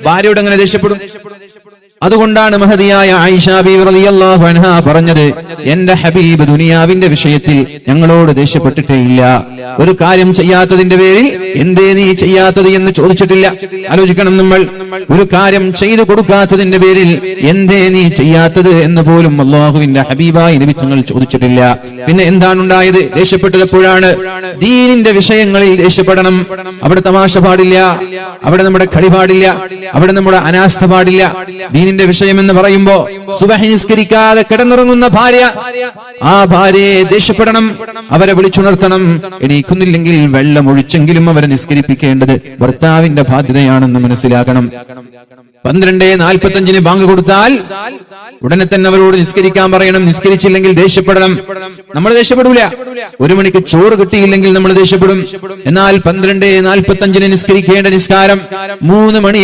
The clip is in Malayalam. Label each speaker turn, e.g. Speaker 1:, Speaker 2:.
Speaker 1: ഭാര്യയോട് അങ്ങനെ ദേഷ്യപ്പെടും. അതുകൊണ്ടാണ് മഹദിയായ ആയിഷ ബീവി റളിയല്ലാഹു അൻഹ പറഞ്ഞത്, എന്റെ ഹബീബ് ദുനിയാവിന്റെ വിഷയത്തിൽ ഞങ്ങളോട് ദേഷ്യപ്പെട്ടിട്ടേ ഇല്ല. ഒരു കാര്യം ചെയ്യാത്തതിന്റെ പേരിൽ എന്തേ നീ ചെയ്യാത്തത് എന്ന് ചോദിച്ചിട്ടില്ല. ആലോചിക്കണം നമ്മൾ. ഒരു കാര്യം ചെയ്തു കൊടുക്കാത്തതിന്റെ പേരിൽ എന്തേ നീ ചെയ്യാത്തത് എന്ന് പോലും അല്ലാഹുവിന്റെ ഹബീബായ നബി തങ്ങൾ ചോദിച്ചിട്ടില്ല. പിന്നെ എന്താണ് ഉണ്ടായത്? ദേഷ്യപ്പെട്ടത് എപ്പോഴാണ്? ദീനിന്റെ വിഷയങ്ങളിൽ ദേഷ്യപ്പെടണം. അവിടെ തമാശ പാടില്ല, അവിടെ നമ്മുടെ കളി പാടില്ല, അവിടെ നമ്മുടെ അനാസ്ഥ പാടില്ല. ദീനിന്റെ വിഷയം എന്ന് പറയുമ്പോ സുബഹി നിസ്കരിക്കാതെ കിടന്നുറങ്ങുന്ന ഭാര്യ, ആ ഭാര്യയെ ദേഷ്യപ്പെടണം, അവരെ വിളിച്ചുണർത്തണം. എണീക്കുന്നില്ലെങ്കിൽ വെള്ളം ഒഴിച്ചെങ്കിലും അവരെ നിസ്കരിപ്പിക്കേണ്ടത് ഭർത്താവിന്റെ ബാധ്യതയാണെന്ന് മനസ്സിലാക്കണം. 12:45 ബാങ്ക് കൊടുത്താൽ ഉടനെ തന്നെ അവരോട് നിസ്കരിക്കാൻ പറയണം. നിസ്കരിച്ചില്ലെങ്കിൽ ദേഷ്യപ്പെടണം. നമ്മൾ ദേഷ്യപ്പെടൂല. 1 മണിക്ക് ചോറ് കിട്ടിയില്ലെങ്കിൽ നമ്മൾ ദേഷ്യപ്പെടും. എന്നാൽ 12:45 നിസ്കരിക്കേണ്ട നിസ്കാരം 3 മണി